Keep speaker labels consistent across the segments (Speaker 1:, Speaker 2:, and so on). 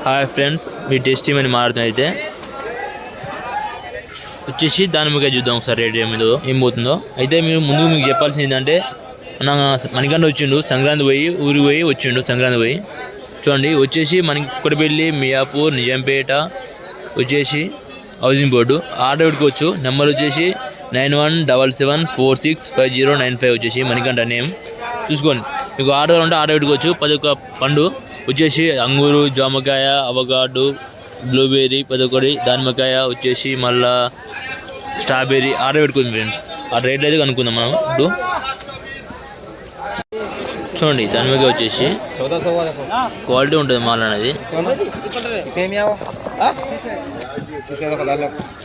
Speaker 1: Hi friends, మీ tasty money మారుతుంది. అయితే వచ్చేసి దానిమ్మకాయ చూద్దాం ఒకసారి రేట్ ఏం పోతుందో. అయితే మీరు ముందు మీకు చెప్పాల్సింది ఏంటంటే, మన మణికంఠ వచ్చిండు సంక్రాంతి ఊరికి పోయి వచ్చిండు. సంక్రాంతి పోయి చూడండి, వచ్చేసి మనకి కుక్కడపల్లి, మియాపూర్, నిజాంపేట వచ్చేసి హౌసింగ్ బోర్డు ఆర్డర్ పెట్టుకోవచ్చు. నెంబర్ వచ్చేసి 9177465095 వచ్చేసి మణికంఠ నేమ్. చూసుకోండి, మీకు ఆర్డర్ ఉంటే ఆర్డర్ పెట్టుకోవచ్చు. 11 పండు వచ్చేసి అంగూరు, జామకాయ, అవకాడో, బ్లూబెర్రీ 11, దానిమ్మకాయ వచ్చేసి మళ్ళా స్ట్రాబెర్రీ ఆర్డర్ పెట్టుకుంది ఫ్రెండ్స్. ఆ రేట్లు అయితే కనుక్కుందాం మనం. ఇప్పుడు చూడండి, దానిమ్మకాయ వచ్చేసి క్వాలిటీ ఉంటుంది మాల్ అనేది.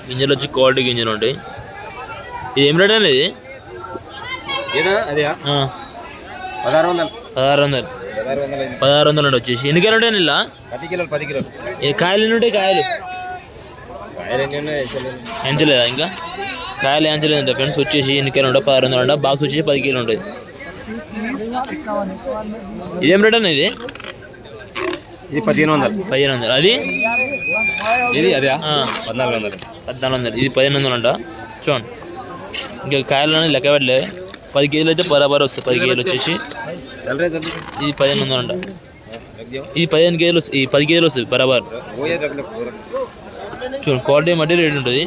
Speaker 1: గింజలు వచ్చి క్వాలిటీ గింజలు ఉంటాయి. ఇది ఏం రేట్ అనేది? 1600 వచ్చేసి. ఎన్ని కిలోలు ఉంటాయి ఇలా?
Speaker 2: 10 కిలోలు.
Speaker 1: కాయలు ఎన్ని ఉంటాయి? కాయలు ఎంచలేదా ఇంకా? కాయలు ఎంచలేదంట ఫ్రెండ్స్. వచ్చేసి ఎన్ని కిలోలు ఉంటాయి? 1600 అంట. బాక్స్ వచ్చేసి 10 కిలోలు ఉంటుంది. ఇదేం రేట్ అన్న? ఇది 1500. అది 1400. ఇది 1500 అంట. చూడండి, ఇంకా కాయలు లెక్క పెట్టలేదు. 10 కేజీలు అయితే బరాబర్ వస్తాయి. 10 కేజీలు వచ్చేసి ఇది 1500 అంట. ఇది 15 కేజీలు వస్తుంది. ఈ 10 కేజీలు వస్తుంది బరాబర్. చూడండి, క్వాలిటీ మట్టి రేట్ ఉంటుంది.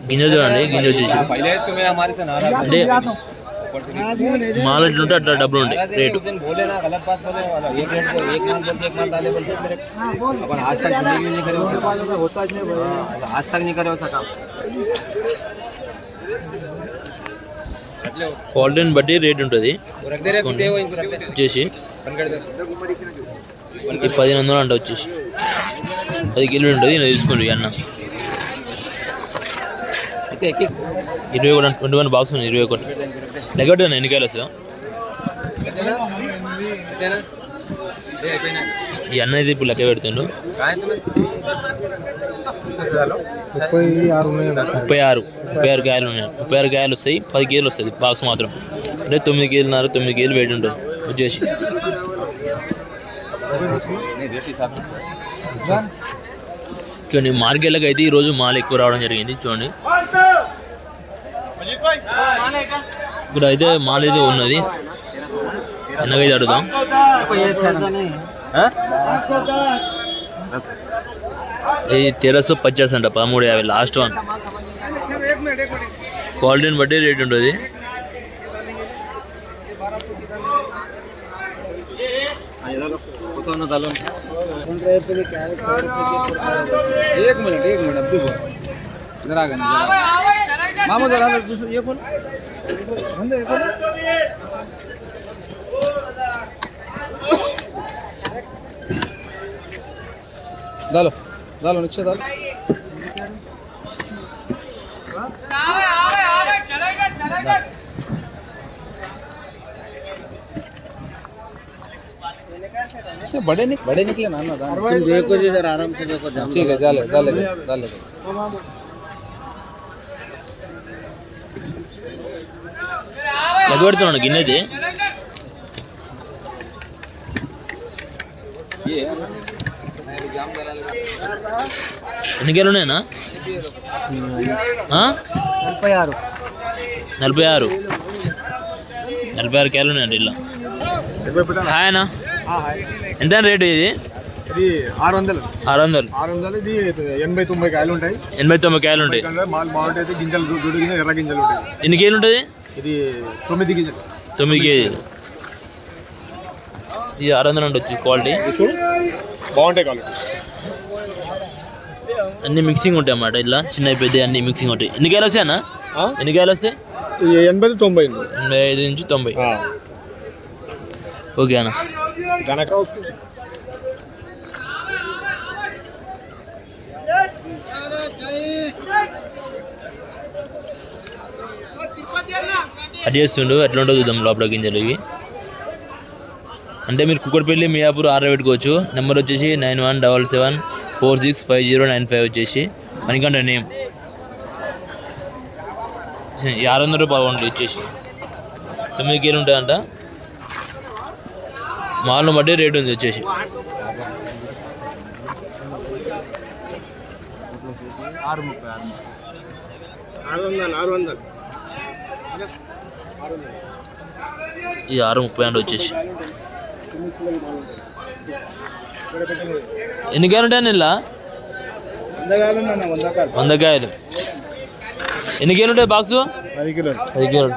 Speaker 1: గింజ చూడండి, గింజ వచ్చేసి అంటే మాల ఉంటే అట్లా డబ్బులు ఉంటాయి రేటు. క్వాలిటీని బట్టి రేట్ ఉంటుంది. వచ్చేసి 1500 అంట. వచ్చేసి 10 కిలోలు ఉంటుంది. నేను తీసుకోండి అన్న. 21 బాక్స్ ఉంది. 21 లెక్క ఎన్ని కాయలు వస్తాయి? ఈ అన్న అయితే ఇప్పుడు లెక్క పెడుతుండు. 36 కాయలు ఉన్నాయి. 36 కాయలు వస్తాయి. 10 కేజీలు వస్తుంది బాక్స్ మాత్రం. అంటే 9 కేజీలు వెయిట్ ఉంటుంది వచ్చేసి. చూడండి, మార్కెట్లకు అయితే ఈరోజు మాల్ ఎక్కువ రావడం జరిగింది. చూడండి, ఇక్కడ అయితే మాల్ అయితే ఉన్నది. ఎన్నగైతే అడుగుదాం. ఇది 1350 అంట. 1350 లాస్ట్ వన్. క్వాలిటీని బట్టి రేట్ ఉంటుంది.
Speaker 2: एक मिनट अभी जरा मामा जरा ये फोन डालो नीचे डालो. बड़े निकले ना तुम देखो जी सर, आराम से देखो. ठीक है, डाले
Speaker 1: పెడుతున్నాను గిన్నెది. ఎన్ని కేలు ఉన్నాయన్నా? 46 కేలు ఉన్నాయండి ఇలా. హాయ్ అన్న, ఎంత రేటు? ఇది
Speaker 2: 600.
Speaker 1: ఇది
Speaker 2: 80-90 కాయలు ఉంటాయి.
Speaker 1: 80-90 కాయలు ఉంటాయి.
Speaker 2: మామిడి అయితే గింజలు ఎర్ర గింజలు ఉంటాయి.
Speaker 1: ఎన్ని కేజీలు ఉంటుంది?
Speaker 2: ఇది 9 గింజలు.
Speaker 1: 9 కేజీలు. ఇది 600 వచ్చి క్వాలిటీ
Speaker 2: బాగుంటాయి. క్వాలిటీ
Speaker 1: అన్ని మిక్సింగ్ ఉంటాయి అన్నమాట. ఇలా చిన్న పెద్ద అన్ని మిక్సింగ్ ఉంటాయి. ఎన్ని కాయలు వస్తాయి అన్న? ఎన్ని కాయలు వస్తాయి?
Speaker 2: 80-90.
Speaker 1: 85 నుంచి 90. ఓకే అన్న. అది చేస్తుండు. ఎట్లా ఉంటుందో చూద్దాం లోపల గింజలు ఇవి. అంటే మీరు కుక్కడపల్లి, మియాపూర్ ఆర్డర్ పెట్టుకోవచ్చు. నెంబర్ వచ్చేసి 9177465095 వచ్చేసి మణికంఠ నేమ్. 600 రూపాయలు వచ్చేసి 9 కేజీలు ఉంటాయంట. మాల్ను బట్టి రేటు ఉంది వచ్చేసి. ఇది 630 అండి వచ్చేసి. ఎన్ని కాయలు ఉంటాయని ఇలా 100 కాయలు. ఎన్ని కేజీలు ఉంటాయి బాక్సు? 10 కిలోలు.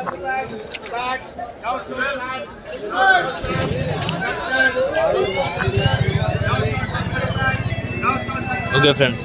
Speaker 1: Okay friends.